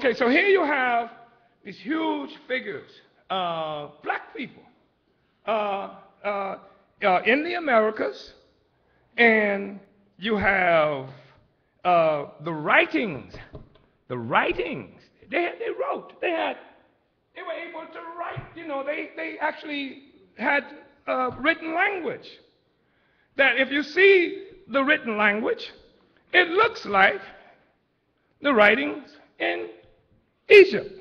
Okay, so here you have these huge figures, black people, in the Americas, and you have the writings. The writings. They wrote. They were able to write. You know, they actually had written language. That if you see the written language, it looks like the writings in Egypt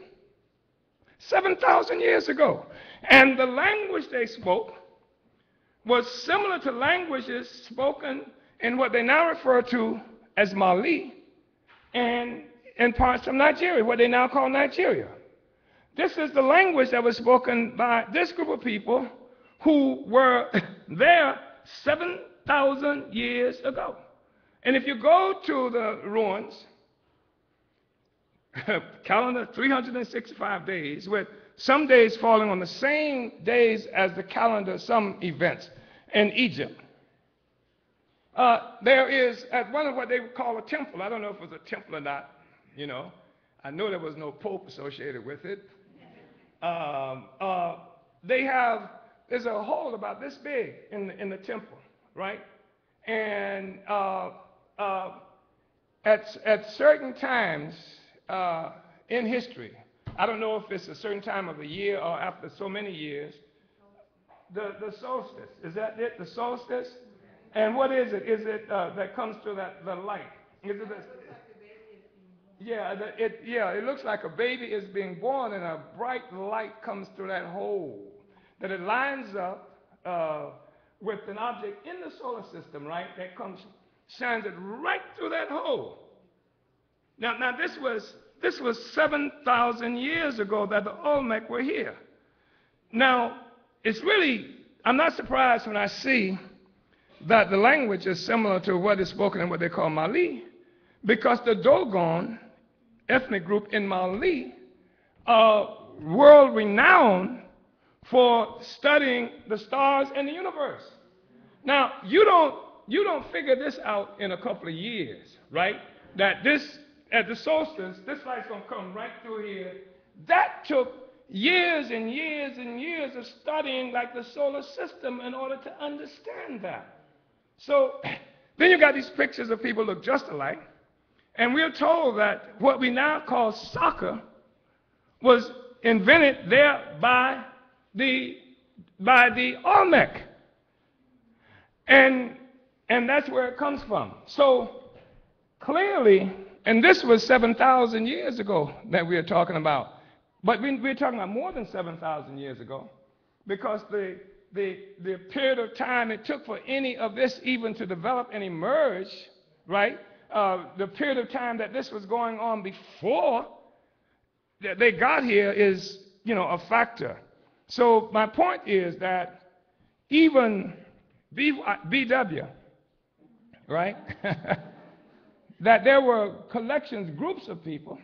7,000 years ago. And the language they spoke was similar to languages spoken in what they now refer to as Mali and in parts of Nigeria, what they now call Nigeria. This is the language that was spoken by this group of people who were there 7,000 years ago. And if you go to the ruins, calendar 365 days, with some days falling on the same days as the calendar, some events in Egypt. There is at one of what they would call a temple. I don't know if it was a temple or not, you know. I know there was no pope associated with it. There's a hole about this big in the temple, right? And at certain times in history, I don't know if it's a certain time of the year or after so many years, the solstice, is that it, the solstice? And what is it? Is it that comes through the light? Is it it looks like a baby is being born and a bright light comes through that hole, that it lines up with an object in the solar system, right, that shines it right through that hole. Now this was 7,000 years ago that the Olmec were here. Now, I'm not surprised when I see that the language is similar to what is spoken in what they call Mali, because the Dogon ethnic group in Mali are world renowned for studying the stars and the universe. Now, you don't figure this out in a couple of years, right? That at the solstice, this light's going to come right through here. That took years and years and years of studying like the solar system in order to understand that. So then you got these pictures of people look just alike, and we're told that what we now call soccer was invented there by the Olmec. And that's where it comes from. So clearly, and this was 7,000 years ago that we are talking about. But we're talking about more than 7,000 years ago, because the period of time it took for any of this even to develop and emerge, right? The period of time that this was going on before they got here is, a factor. So my point is that even BW, right? That there were collections, groups of people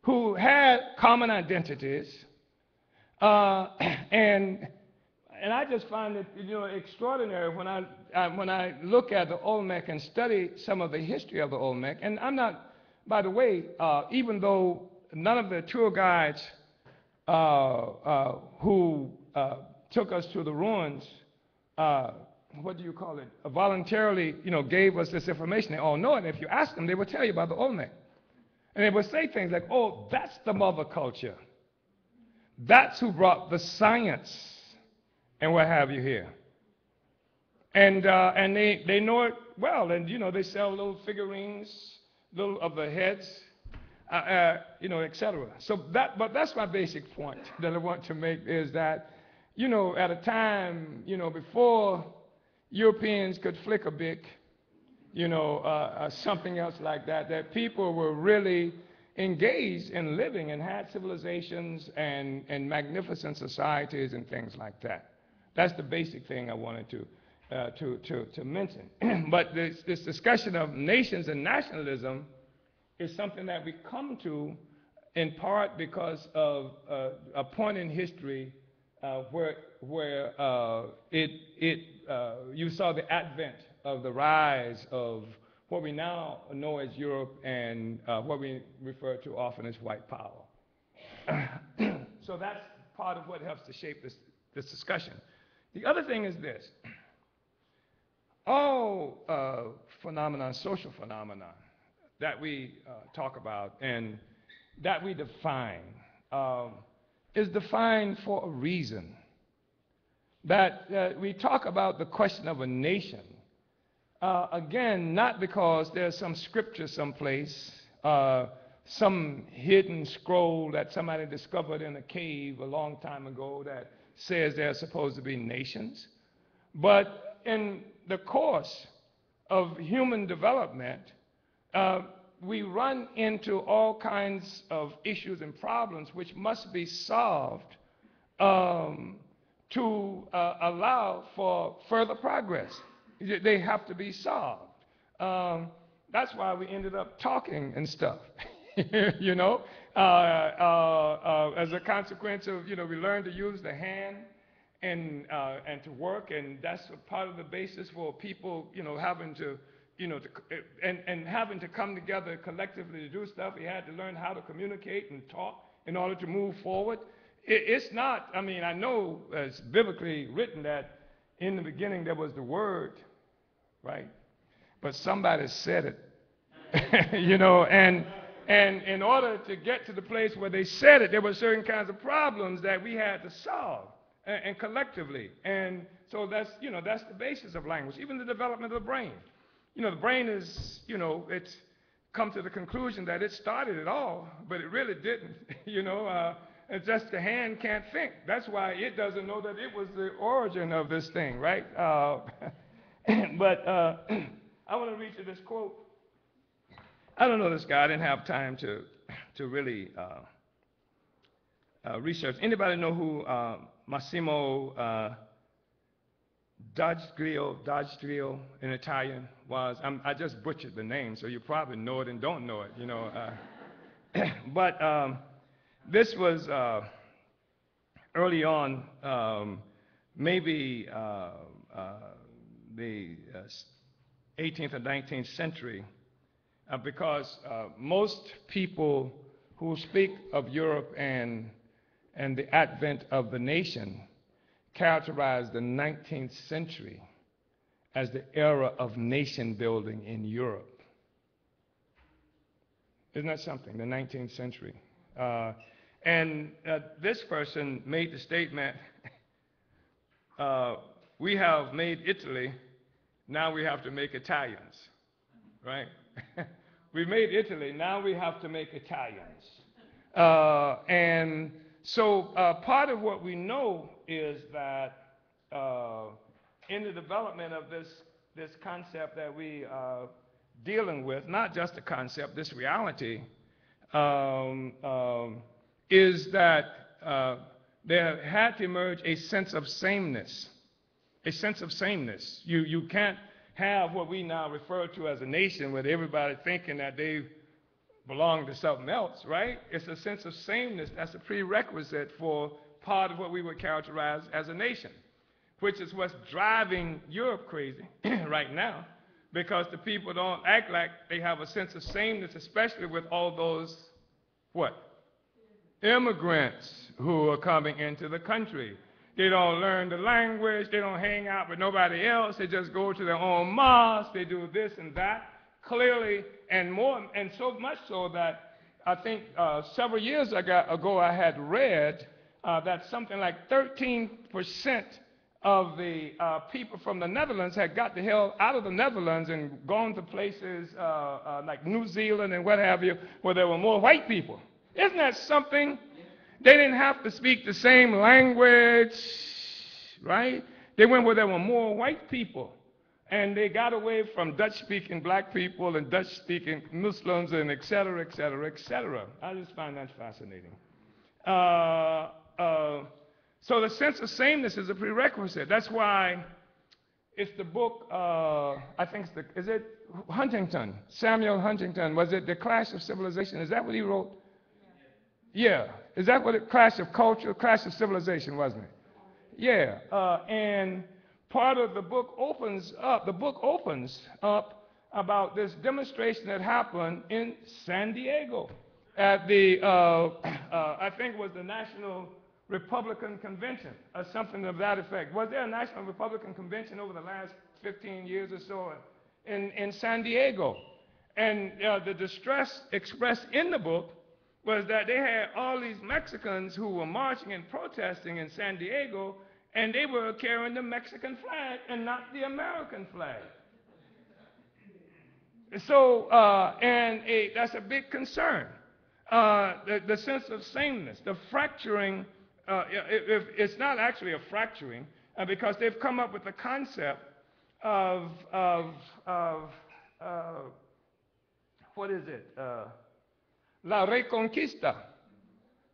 who had common identities, and I just find it extraordinary when I look at the Olmec and study some of the history of the Olmec. And I'm not, by the way, even though none of the tour guides who took us to the ruins, what do you call it, voluntarily, gave us this information. They all know it. If you ask them, they will tell you about the Olmec. And they would say things like, oh, that's the mother culture. That's who brought the science and what have you here. And they know it well. And, they sell little figurines, little of the heads, et cetera. But that's my basic point that I want to make is that, at a time, before Europeans could flick a bic, something else like that, that people were really engaged in living and had civilizations and magnificent societies and things like that. That's the basic thing I wanted to mention. But this discussion of nations and nationalism is something that we come to in part because of a point in history where you saw the advent of the rise of what we now know as Europe and what we refer to often as white power. So that's part of what helps to shape this discussion. The other thing is this. All phenomena, social phenomena that we talk about and that we define is defined for a reason. That we talk about the question of a nation, again, not because there's some scripture someplace, some hidden scroll that somebody discovered in a cave a long time ago that says there are supposed to be nations, but in the course of human development, we run into all kinds of issues and problems which must be solved to allow for further progress. They have to be solved. That's why we ended up talking and stuff, you know, as a consequence of, you know, we learned to use the hand and to work, and that's a part of the basis for people, you know, having to, you know, and having to come together collectively to do stuff. We had to learn how to communicate and talk in order to move forward. It's not, I mean, I know it's biblically written that in the beginning there was the Word, right? But somebody said it, you know, and in order to get to the place where they said it, there were certain kinds of problems that we had to solve and collectively. And so that's, you know, that's the basis of language, even the development of the brain. You know, the brain is, you know, it's come to the conclusion that it started it all, but it really didn't, you know. It's just the hand can't think. That's why it doesn't know that it was the origin of this thing, right? But I want to read you this quote. I don't know this guy. I didn't have time to really research. Anybody know who Massimo D'Agrio in Italian was? I just butchered the name, so you probably know it and don't know it, you know. But this was early on, maybe the 18th or 19th century, because most people who speak of Europe and the advent of the nation characterize the 19th century as the era of nation building in Europe. Isn't that something, the 19th century? And this person made the statement, we have made Italy, now we have to make Italians, right? We made Italy, now we have to make Italians. And so part of what we know is that in the development of this concept that we are dealing with, not just a concept, this reality, is that there had to emerge a sense of sameness, a sense of sameness. You can't have what we now refer to as a nation with everybody thinking that they belong to something else, right? It's a sense of sameness that's a prerequisite for part of what we would characterize as a nation, which is what's driving Europe crazy right now, because the people don't act like they have a sense of sameness, especially with all those, what? Immigrants who are coming into the country. They don't learn the language, they don't hang out with nobody else, they just go to their own mosque, they do this and that, clearly, and more, and so much so that I think several years ago I had read that something like 13% of the people from the Netherlands had got the hell out of the Netherlands and gone to places like New Zealand and what have you, where there were more white people. Isn't that something? They didn't have to speak the same language, right? They went where there were more white people. And they got away from Dutch-speaking black people and Dutch-speaking Muslims and et cetera, et cetera, et cetera. I just find that fascinating. So the sense of sameness is a prerequisite. That's why it's the book, I think it's is it Huntington, Samuel Huntington, was it The Clash of Civilization? Is that what he wrote? Yeah. Is that what it, Clash of Culture, Clash of Civilization, wasn't it? Yeah. And part of the book opens up about this demonstration that happened in San Diego at the, I think it was the National Republican Convention, or something of that effect. Was there a National Republican Convention over the last 15 years or so in San Diego? And the distress expressed in the book was that they had all these Mexicans who were marching and protesting in San Diego, and they were carrying the Mexican flag and not the American flag. So, that's a big concern. The sense of sameness, the fracturing, it's not actually a fracturing, because they've come up with the concept of what is it? La Reconquista,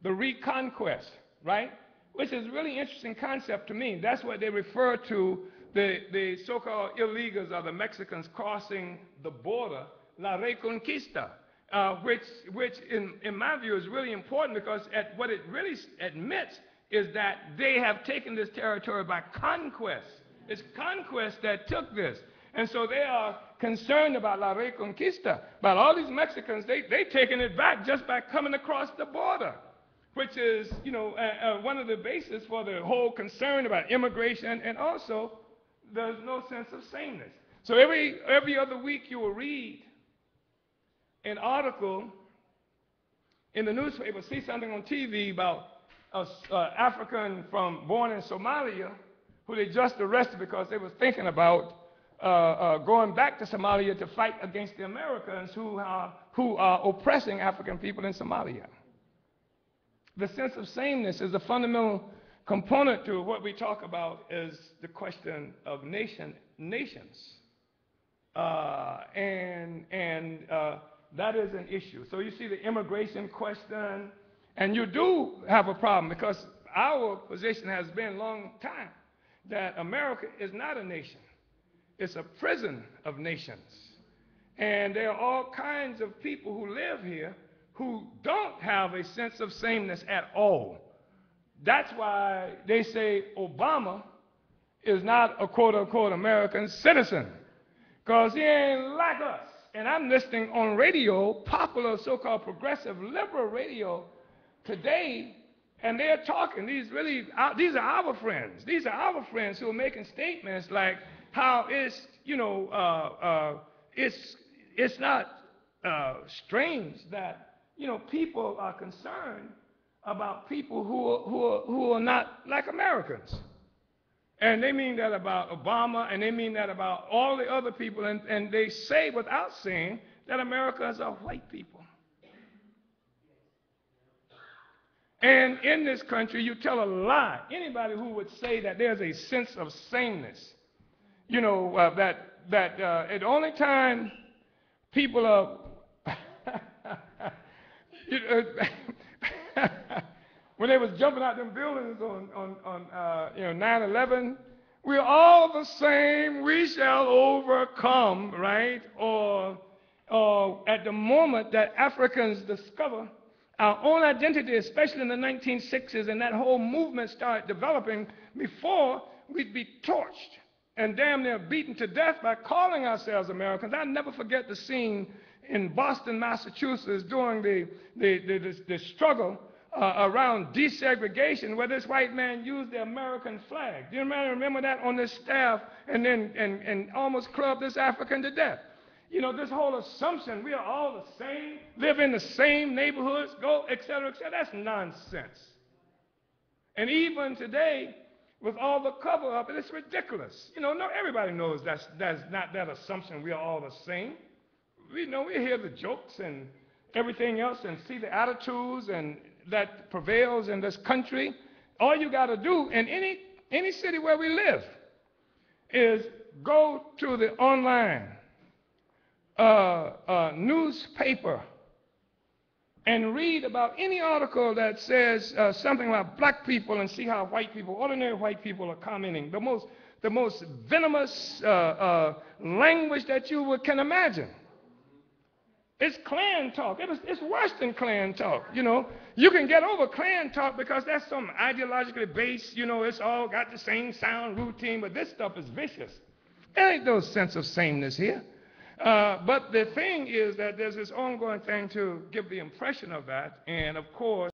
the reconquest, right? Which is a really interesting concept to me. That's what they refer to the so-called illegals or the Mexicans crossing the border, La Reconquista, which in my view is really important, because what it really admits is that they have taken this territory by conquest. It's conquest that took this. And so they are concerned about La Reconquista, about all these Mexicans, they taking it back just by coming across the border, which is, one of the bases for the whole concern about immigration, and also there's no sense of sameness. So every other week you will read an article in the newspaper, see something on TV about an African born in Somalia who they just arrested because they were thinking about going back to Somalia to fight against the Americans who are oppressing African people in Somalia. The sense of sameness is a fundamental component to what we talk about is the question of nations. That is an issue. So you see the immigration question, and you do have a problem, because our position has been a long time that America is not a nation. It's a prison of nations. And there are all kinds of people who live here who don't have a sense of sameness at all. That's why they say Obama is not a quote-unquote American citizen, because he ain't like us. And I'm listening on radio, popular so-called progressive liberal radio today, and they're talking. These are our friends. These are our friends who are making statements like how it's not strange that people are concerned about people who are not like Americans. And they mean that about Obama, and they mean that about all the other people, and they say without saying that Americans are white people. And in this country, you tell a lie. Anybody who would say that there's a sense of sameness, that at the only time people are when they was jumping out them buildings on 9/11, we're all the same, we shall overcome, right? Or at the moment that Africans discover our own identity, especially in the 1960s, and that whole movement started developing, before we'd be torched and damn near beaten to death by calling ourselves Americans. I'll never forget the scene in Boston, Massachusetts, during the struggle around desegregation, where this white man used the American flag. Do you remember that on this staff, and almost clubbed this African to death? This whole assumption we are all the same, live in the same neighborhoods, go, et cetera, that's nonsense. And even today, with all the cover-up, it's ridiculous. Everybody knows that's not that assumption we are all the same. We hear the jokes and everything else, and see the attitudes and that prevails in this country. All you got to do in any city where we live is go to the online newspaper and read about any article that says something about black people, and see how ordinary white people are commenting. The most venomous language that you can imagine. It's Klan talk. It's worse than Klan talk. You can get over Klan talk because that's some ideologically based, it's all got the same sound routine, but this stuff is vicious. There ain't no sense of sameness here. But the thing is that there's this ongoing thing to give the impression of that, and of course,